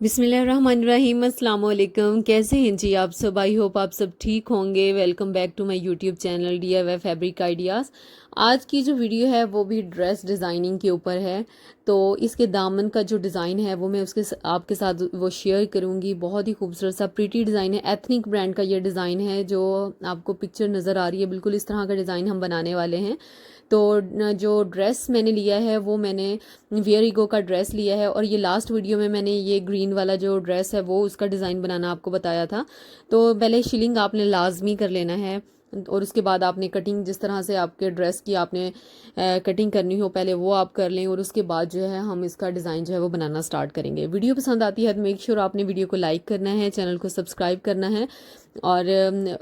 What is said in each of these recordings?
बिस्मिल्लाहिर्रहमानिर्रहीम, अस्सलाम वालेकुम। कैसे हैं जी आप सब? आई होप आप सब ठीक होंगे। Welcome back to my YouTube channel DIY fabric ideas. आज की जो वीडियो है वो भी ड्रेस डिज़ाइनिंग के ऊपर है। तो इसके दामन का जो डिज़ाइन है वो मैं आपके साथ वो शेयर करूँगी। बहुत ही खूबसूरत सा प्रीटी डिज़ाइन है। एथनिक ब्रांड का ये डिज़ाइन है जो आपको पिक्चर नज़र आ रही है। बिल्कुल इस तरह का डिज़ाइन हम बनाने वाले हैं। तो जो ड्रेस मैंने लिया है वो मैंने वियर ईगो का ड्रेस लिया है। और ये लास्ट वीडियो में मैंने ये ग्रीन वाला जो ड्रेस है वो उसका डिज़ाइन बनाना आपको बताया था। तो पहले शिलिंग आपने लाजमी कर लेना है और उसके बाद आपने कटिंग जिस तरह से आपके ड्रेस की आपने कटिंग करनी हो पहले वो आप कर लें। और उसके बाद जो है हम इसका डिज़ाइन जो है वो बनाना स्टार्ट करेंगे। वीडियो पसंद आती है तो मेक श्योर आपने वीडियो को लाइक करना है, चैनल को सब्सक्राइब करना है और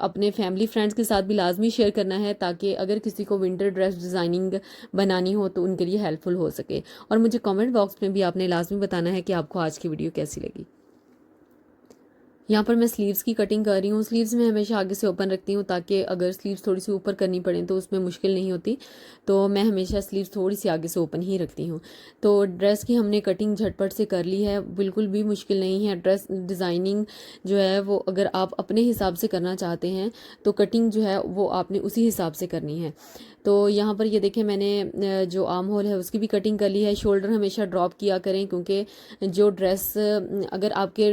अपने फैमिली फ्रेंड्स के साथ भी लाजमी शेयर करना है ताकि अगर किसी को विंटर ड्रेस डिज़ाइनिंग बनानी हो तो उनके लिए हेल्पफुल हो सके। और मुझे कमेंट बॉक्स में भी आपने लाजमी बताना है कि आपको आज की वीडियो कैसी लगी। यहाँ पर मैं स्लीव्स की कटिंग कर रही हूँ। स्लीव्स में हमेशा आगे से ओपन रखती हूँ ताकि अगर स्लीव्स थोड़ी सी ऊपर करनी पड़े तो उसमें मुश्किल नहीं होती। तो मैं हमेशा स्लीव्स थोड़ी सी आगे से ओपन ही रखती हूँ। तो ड्रेस की हमने कटिंग झटपट से कर ली है, बिल्कुल भी मुश्किल नहीं है। ड्रेस डिज़ाइनिंग जो है वो अगर आप अपने हिसाब से करना चाहते हैं तो कटिंग जो है वो आपने उसी हिसाब से करनी है। तो यहाँ पर ये देखें मैंने जो आर्म होल है उसकी भी कटिंग कर ली है। शोल्डर हमेशा ड्रॉप किया करें क्योंकि जो ड्रेस अगर आपके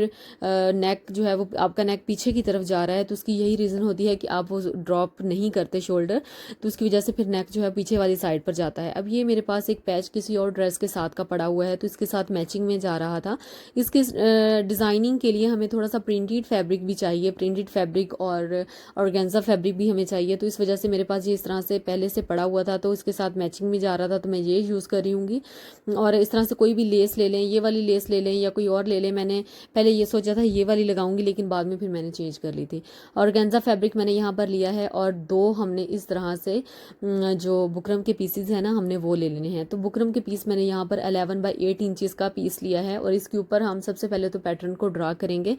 नेक जो है वो आपका नेक पीछे की तरफ जा रहा है तो उसकी यही रीज़न होती है कि आप वो ड्रॉप नहीं करते शोल्डर, तो उसकी वजह से फिर नेक जो है पीछे वाली साइड पर जाता है। अब ये मेरे पास एक पैच किसी और ड्रेस के साथ का पड़ा हुआ है तो इसके साथ मैचिंग में जा रहा था। इसके डिज़ाइनिंग के लिए हमें थोड़ा सा प्रिंटेड फैब्रिक भी चाहिए, प्रिंटेड फैब्रिक और ऑर्गेन्जा फैब्रिक भी हमें चाहिए। तो इस वजह से मेरे पास ये इस तरह से पहले से पड़ा हुआ था तो इसके साथ मैचिंग में जा रहा था तो मैं ये यूज़ कर रही हूँगी। और इस तरह से कोई भी लेस ले लें, ये वाली लेस ले लें या कोई और ले लें। मैंने पहले ये सोचा था ये वाली लगाऊंगी लेकिन बाद में फिर मैंने चेंज कर ली थी। ऑर्गेन्जा फैब्रिक मैंने यहाँ पर लिया है और दो हमने इस तरह से जो बुकरम के पीसीज है ना हमने वो ले लेने हैं। तो बुकरम के पीस मैंने यहाँ पर 11/8 इंचज़ का पीस लिया है और इसके ऊपर हम सबसे पहले तो पैटर्न को ड्रा करेंगे।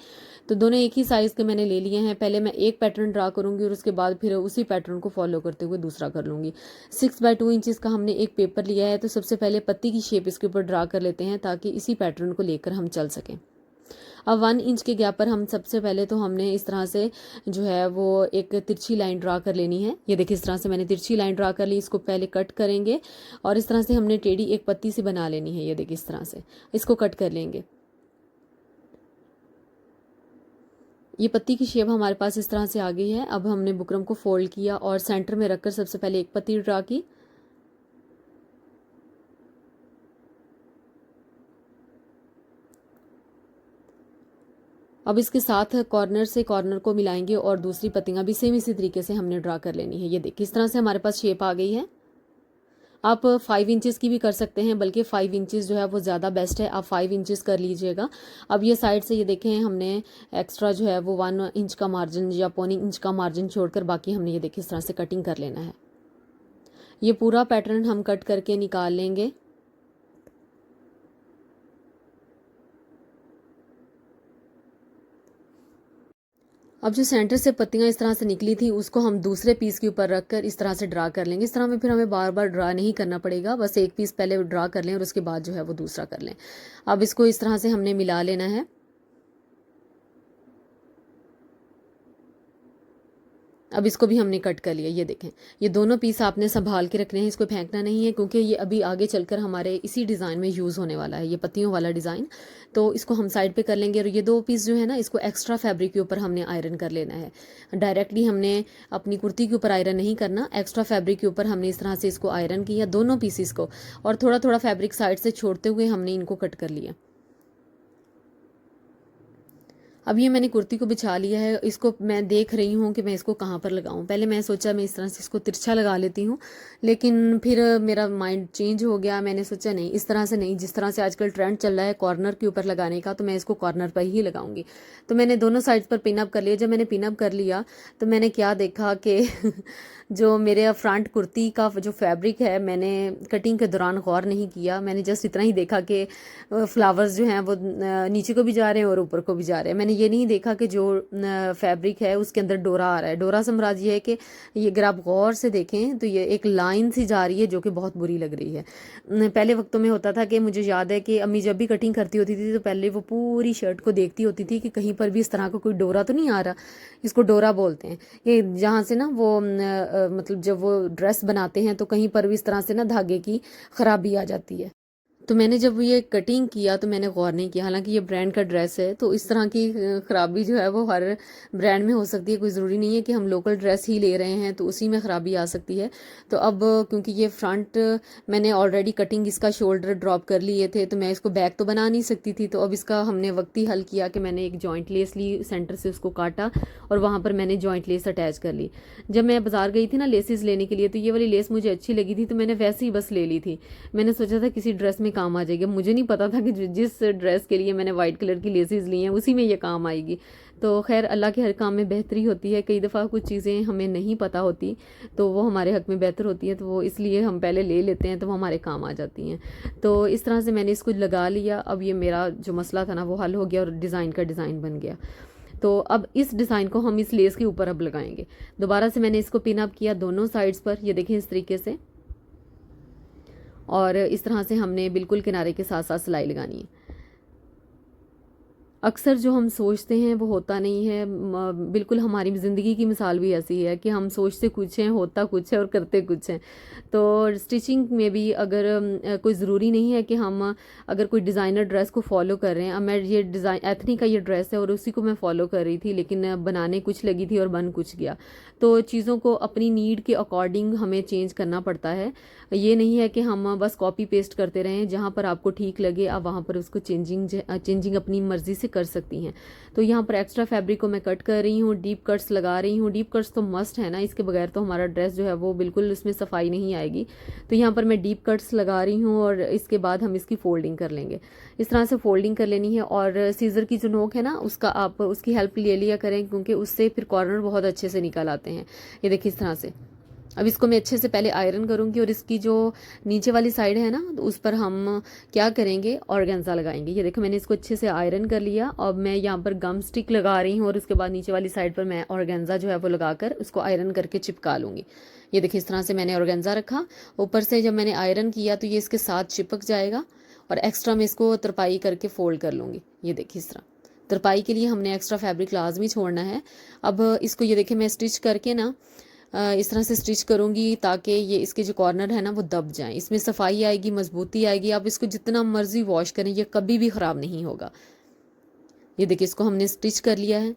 तो दोनों एक ही साइज़ के मैंने ले लिए हैं। पहले मैं एक पैटर्न ड्रा करूँगी और उसके बाद फिर उसी पैटर्न को फॉलो करते हुए दूसरा कर लूँगी। 6/2 इंचज़ का हमने एक पेपर लिया है तो सबसे पहले पत्ती की शेप इसके ऊपर ड्रा कर लेते हैं ताकि इसी पैटर्न को लेकर हम चल सकें। अब 1 इंच के गैप पर हम सबसे पहले तो हमने इस तरह से जो है वो एक तिरछी लाइन ड्रा कर लेनी है। ये देखिए इस तरह से मैंने तिरछी लाइन ड्रा कर ली। इसको पहले कट करेंगे और इस तरह से हमने टेढ़ी एक पत्ती सी बना लेनी है। ये देखिए इस तरह से इसको कट कर लेंगे। ये पत्ती की शेप हमारे पास इस तरह से आ गई है। अब हमने बुकरम को फोल्ड किया और सेंटर में रखकर सबसे पहले एक पत्ती ड्रा की। अब इसके साथ कॉर्नर से कॉर्नर को मिलाएंगे और दूसरी पत्तियां भी सेम इसी तरीके से हमने ड्रा कर लेनी है। ये देखिए इस तरह से हमारे पास शेप आ गई है। आप 5 इंचज़ की भी कर सकते हैं, बल्कि 5 इंचज़ जो है वो ज़्यादा बेस्ट है। आप 5 इंचज़ कर लीजिएगा। अब ये साइड से ये देखें हमने एक्स्ट्रा जो है वो 1 इंच का मार्जिन या 1.25 इंच का मार्जिन छोड़कर बाकी हमने ये देखिए इस तरह से कटिंग कर लेना है। ये पूरा पैटर्न हम कट करके निकाल लेंगे। अब जो सेंटर से पत्तियां इस तरह से निकली थी उसको हम दूसरे पीस के ऊपर रखकर इस तरह से ड्रा कर लेंगे। इस तरह में फिर हमें बार बार ड्रा नहीं करना पड़ेगा, बस एक पीस पहले ड्रा कर लें और उसके बाद जो है वो दूसरा कर लें। अब इसको इस तरह से हमने मिला लेना है। अब इसको भी हमने कट कर लिया। ये देखें ये दोनों पीस आपने संभाल के रखने हैं, इसको फेंकना नहीं है क्योंकि ये अभी आगे चलकर हमारे इसी डिज़ाइन में यूज़ होने वाला है, ये पत्तियों वाला डिज़ाइन। तो इसको हम साइड पे कर लेंगे और ये दो पीस जो है ना इसको एक्स्ट्रा फैब्रिक के ऊपर हमने आयरन कर लेना है। डायरेक्टली हमने अपनी कुर्ती के ऊपर आयरन नहीं करना, एक्स्ट्रा फैब्रिक के ऊपर हमने इस तरह से इसको आयरन किया दोनों पीसीस को और थोड़ा थोड़ा फैब्रिक साइड से छोड़ते हुए हमने इनको कट कर लिया। अब ये मैंने कुर्ती को बिछा लिया है। इसको मैं देख रही हूँ कि मैं इसको कहाँ पर लगाऊँ। पहले मैं सोचा मैं इस तरह से इसको तिरछा लगा लेती हूँ लेकिन फिर मेरा माइंड चेंज हो गया। मैंने सोचा नहीं, इस तरह से नहीं, जिस तरह से आजकल ट्रेंड चल रहा है कॉर्नर के ऊपर लगाने का, तो मैं इसको कॉर्नर पर ही लगाऊंगी। तो मैंने दोनों साइड्स पर पिन अप कर लिया। जब मैंने पिन अप कर लिया तो मैंने क्या देखा कि जो मेरे फ्रंट कुर्ती का जो फैब्रिक है मैंने कटिंग के दौरान गौर नहीं किया। मैंने जस्ट इतना ही देखा कि फ्लावर्स जो हैं वो नीचे को भी जा रहे हैं और ऊपर को भी जा रहे हैं। मैंने ये नहीं देखा कि जो फैब्रिक है उसके अंदर डोरा आ रहा है। डोरा से मुराद ये है कि ये अगर आप गौर से देखें तो ये एक लाइन सी जा रही है जो कि बहुत बुरी लग रही है। पहले वक्तों में होता था कि मुझे याद है कि अम्मी जब भी कटिंग करती होती थी तो पहले वो पूरी शर्ट को देखती होती थी कि कहीं पर भी इस तरह का कोई डोरा तो नहीं आ रहा। इसको डोरा बोलते हैं। ये जहाँ से ना वो मतलब जब वो ड्रेस बनाते हैं तो कहीं पर भी इस तरह से ना धागे की खराबी आ जाती है। तो मैंने जब ये कटिंग किया तो मैंने गौर नहीं किया, हालांकि ये ब्रांड का ड्रेस है तो इस तरह की खराबी जो है वो हर ब्रांड में हो सकती है। कोई ज़रूरी नहीं है कि हम लोकल ड्रेस ही ले रहे हैं तो उसी में ख़राबी आ सकती है। तो अब क्योंकि ये फ्रंट मैंने ऑलरेडी कटिंग इसका शोल्डर ड्रॉप कर लिए थे तो मैं इसको बैक तो बना नहीं सकती थी। तो अब इसका हमने वक्ती हल किया कि मैंने एक जॉइंट लेस ली, सेंटर से उसको काटा और वहाँ पर मैंने जॉइंट लेस अटैच कर ली। जब मैं बाज़ार गई थी ना लेसेस लेने के लिए तो ये वाली लेस मुझे अच्छी लगी थी तो मैंने वैसे ही बस ले ली थी। मैंने सोचा था किसी ड्रेस में काम आ जाएगी। मुझे नहीं पता था कि जिस ड्रेस के लिए मैंने वाइट कलर की लेसेस ली हैं उसी में ये काम आएगी। तो खैर अल्लाह के हर काम में बेहतरी होती है। कई दफ़ा कुछ चीज़ें हमें नहीं पता होती तो वो हमारे हक में बेहतर होती है, तो वो इसलिए हम पहले ले लेते हैं तो वो हमारे काम आ जाती हैं। तो इस तरह से मैंने इसको लगा लिया। अब ये मेरा जो मसला था ना वो हल हो गया और डिज़ाइन का डिज़ाइन बन गया। तो अब इस डिज़ाइन को हम इस लेस के ऊपर अब लगाएंगे। दोबारा से मैंने इसको पिन अप किया दोनों साइड्स पर, ये देखें इस तरीके से, और इस तरह से हमने बिल्कुल किनारे के साथ साथ सिलाई लगानी है। अक्सर जो हम सोचते हैं वो होता नहीं है। बिल्कुल हमारी ज़िंदगी की मिसाल भी ऐसी है कि हम सोचते कुछ हैं, होता कुछ है और करते कुछ हैं। तो स्टिचिंग में भी अगर कोई ज़रूरी नहीं है कि हम अगर कोई डिज़ाइनर ड्रेस को फॉलो कर रहे हैं। अब मैं ये डिज़ाइन एथनिक का ये ड्रेस है और उसी को मैं फॉलो कर रही थी, लेकिन बनाने कुछ लगी थी और बन कुछ गया। तो चीज़ों को अपनी नीड के अकॉर्डिंग हमें चेंज करना पड़ता है। ये नहीं है कि हम बस कॉपी पेस्ट करते रहें। जहाँ पर आपको ठीक लगे आप वहाँ पर उसको चेंजिंग अपनी मर्ज़ी से कर सकती हैं। तो यहाँ पर एक्स्ट्रा फैब्रिक को मैं कट कर रही हूँ, डीप कट्स लगा रही हूँ। डीप कट्स तो मस्ट है ना, इसके बगैर तो हमारा ड्रेस जो है वो बिल्कुल उसमें सफाई नहीं आएगी। तो यहाँ पर मैं डीप कट्स लगा रही हूँ और इसके बाद हम इसकी फोल्डिंग कर लेंगे। इस तरह से फोल्डिंग कर लेनी है और सीज़र की जो नोक है ना उसका आप उसकी हेल्प ले लिया करें, क्योंकि उससे फिर कॉर्नर बहुत अच्छे से निकल आते हैं। ये देखिए इस तरह से। अब इसको मैं अच्छे से पहले आयरन करूँगी और इसकी जो नीचे वाली साइड है ना तो उस पर हम क्या करेंगे, ऑर्गेन्जा लगाएंगे। ये देखो मैंने इसको अच्छे से आयरन कर लिया। अब मैं यहाँ पर गम स्टिक लगा रही हूँ और उसके बाद नीचे वाली साइड पर मैं ऑर्गेन्जा जो है वो लगाकर उसको आयरन करके चिपका लूँगी। ये देखिए इस तरह से मैंने ऑर्गेन्जा रखा। ऊपर से जब मैंने आयरन किया तो ये इसके साथ चिपक जाएगा और एक्स्ट्रा मैं इसको तरपाई करके फोल्ड कर लूँगी। ये देखिए इस तरह तरपाई के लिए हमने एक्स्ट्रा फैब्रिक लाजमी छोड़ना है। अब इसको ये देखिए मैं स्टिच करके ना इस तरह से स्टिच करूँगी ताकि ये इसके जो कॉर्नर है ना वो दब जाएं। इसमें सफाई आएगी, मजबूती आएगी। आप इसको जितना मर्जी वॉश करें ये कभी भी ख़राब नहीं होगा। ये देखिए इसको हमने स्टिच कर लिया है,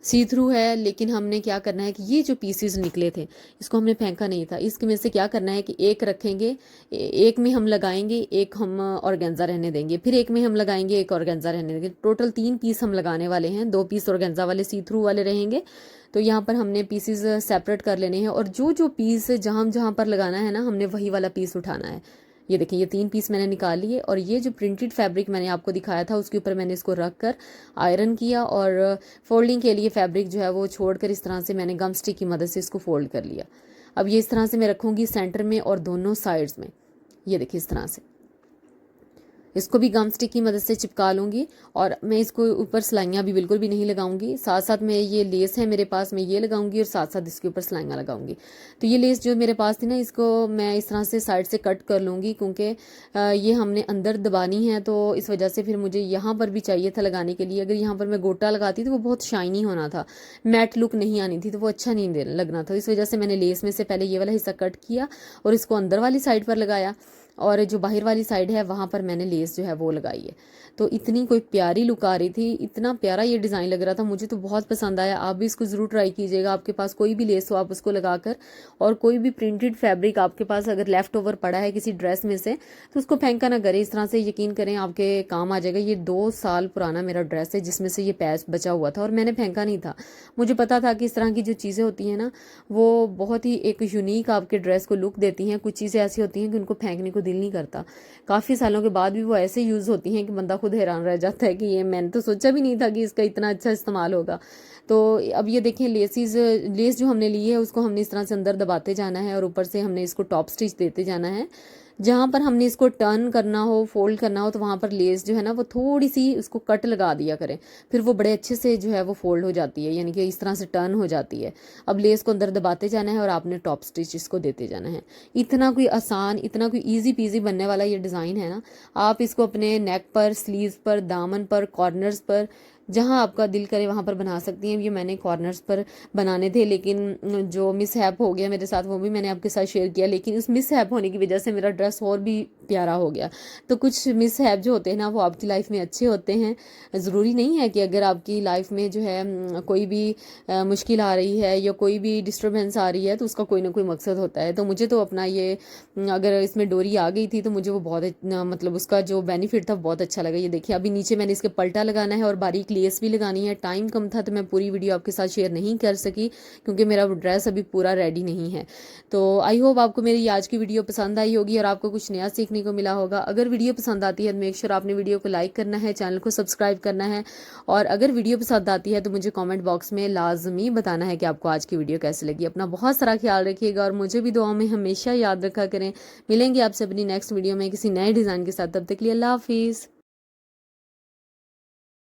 सी थ्रू है, लेकिन हमने क्या करना है कि ये जो पीसीज निकले थे इसको हमने फेंका नहीं था। इसके में से क्या करना है कि एक रखेंगे, एक में हम लगाएंगे, एक हम ऑर्गेन्जा रहने देंगे, फिर एक में हम लगाएंगे, एक ऑर्गेन्जा रहने देंगे। टोटल 3 पीस हम लगाने वाले हैं। 2 पीस ऑर्गेन्जा वाले सी थ्रू वाले रहेंगे। तो यहाँ पर हमने पीसीज सेपरेट कर लेने हैं और जो जो पीस जहाँ जहाँ पर लगाना है ना हमने वही वाला पीस उठाना है। ये देखिए ये 3 पीस मैंने निकाल लिए और ये जो प्रिंटेड फैब्रिक मैंने आपको दिखाया था उसके ऊपर मैंने इसको रख कर आयरन किया और फोल्डिंग के लिए फैब्रिक जो है वो छोड़कर इस तरह से मैंने गम स्टिक की मदद से इसको फोल्ड कर लिया। अब ये इस तरह से मैं रखूँगी सेंटर में और दोनों साइड्स में। ये देखिए इस तरह से इसको भी गम स्टिक की मदद से चिपका लूँगी और मैं इसको ऊपर सिलाइयाँ भी बिल्कुल भी नहीं लगाऊंगी। साथ साथ में ये लेस है मेरे पास, मैं ये लगाऊंगी और साथ साथ इसके ऊपर सिलाइयाँ लगाऊंगी। तो ये लेस जो मेरे पास थी ना इसको मैं इस तरह से साइड से कट कर लूँगी, क्योंकि ये हमने अंदर दबानी है तो इस वजह से फिर मुझे यहाँ पर भी चाहिए था लगाने के लिए। अगर यहाँ पर मैं गोटा लगाती तो वो बहुत शाइनी होना था, मैट लुक नहीं आनी थी, तो वो अच्छा नहीं लगना था। इस वजह से मैंने लेस में से पहले ये वाला हिस्सा कट किया और इसको अंदर वाली साइड पर लगाया और जो बाहर वाली साइड है वहाँ पर मैंने लेस जो है वो लगाई है। तो इतनी कोई प्यारी लुक आ रही थी, इतना प्यारा ये डिज़ाइन लग रहा था, मुझे तो बहुत पसंद आया। आप भी इसको ज़रूर ट्राई कीजिएगा। आपके पास कोई भी लेस हो आप उसको लगाकर, और कोई भी प्रिंटेड फैब्रिक आपके पास अगर लेफ़्ट ओवर पड़ा है किसी ड्रेस में से तो उसको फेंका ना करें। इस तरह से यकीन करें आपके काम आ जाएगा। ये 2 साल पुराना मेरा ड्रेस है जिसमें से ये पैच बचा हुआ था और मैंने फेंका नहीं था। मुझे पता था कि इस तरह की जो चीज़ें होती हैं ना वो बहुत ही एक यूनिक आपके ड्रेस को लुक देती हैं। कुछ चीज़ें ऐसी होती हैं कि उनको फेंकने को दिल नहीं करता। काफ़ी सालों के बाद भी वो ऐसे यूज़ होती हैं कि बंदा खुद हैरान रह जाता है कि ये मैंने तो सोचा भी नहीं था कि इसका इतना अच्छा इस्तेमाल होगा। तो अब ये देखें लेस जो हमने ली है उसको हमने इस तरह से अंदर दबाते जाना है और ऊपर से हमने इसको टॉप स्टिच देते जाना है। जहाँ पर हमने इसको टर्न करना हो, फोल्ड करना हो, तो वहाँ पर लेस जो है ना वो थोड़ी सी उसको कट लगा दिया करें, फिर वो बड़े अच्छे से जो है वो फोल्ड हो जाती है, यानी कि इस तरह से टर्न हो जाती है। अब लेस को अंदर दबाते जाना है और आपने टॉप स्टिच इसको देते जाना है। इतना कोई आसान, इतना कोई ईजी पीजी बनने वाला ये डिज़ाइन है ना। आप इसको अपने नेक पर, स्लीव्स पर, दामन पर, कॉर्नर्स पर, जहाँ आपका दिल करे वहाँ पर बना सकती हैं। ये मैंने कॉर्नर्स पर बनाने थे, लेकिन जो मिसहैप हो गया मेरे साथ वो भी मैंने आपके साथ शेयर किया, लेकिन उस मिसहैप होने की वजह से मेरा ड्रेस और भी प्यारा हो गया। तो कुछ मिसहैप जो होते हैं ना वो आपकी लाइफ में अच्छे होते हैं। ज़रूरी नहीं है कि अगर आपकी लाइफ में जो है कोई भी मुश्किल आ रही है या कोई भी डिस्टर्बेंस आ रही है तो उसका कोई ना कोई मकसद होता है। तो मुझे तो अपना ये अगर इसमें डोरी आ गई थी तो मुझे वो बहुत मतलब उसका जो बेनिफिट था बहुत अच्छा लगा। ये देखिए अभी नीचे मैंने इसके पलटा लगाना है और बारीक लेस भी लगानी है। टाइम कम था तो मैं पूरी वीडियो आपके साथ शेयर नहीं कर सकी क्योंकि मेरा ड्रेस अभी पूरा रेडी नहीं है। तो आई होप आपको मेरी आज की वीडियो पसंद आई होगी और आपको कुछ नया सीखने को मिला होगा। अगर वीडियो पसंद आती है तो मेक श्योर आपने वीडियो को लाइक करना है, चैनल को सब्सक्राइब करना है, और अगर वीडियो पसंद आती है तो मुझे कमेंट बॉक्स में लाजमी बताना है कि आपको आज की वीडियो कैसी लगी। अपना बहुत सारा ख्याल रखिएगा और मुझे भी दुआओं में हमेशा याद रखा करें। मिलेंगे आपसे अपनी नेक्स्ट वीडियो में किसी नए डिज़ाइन के साथ, तब तक के लिए अल्लाह हाफिज़।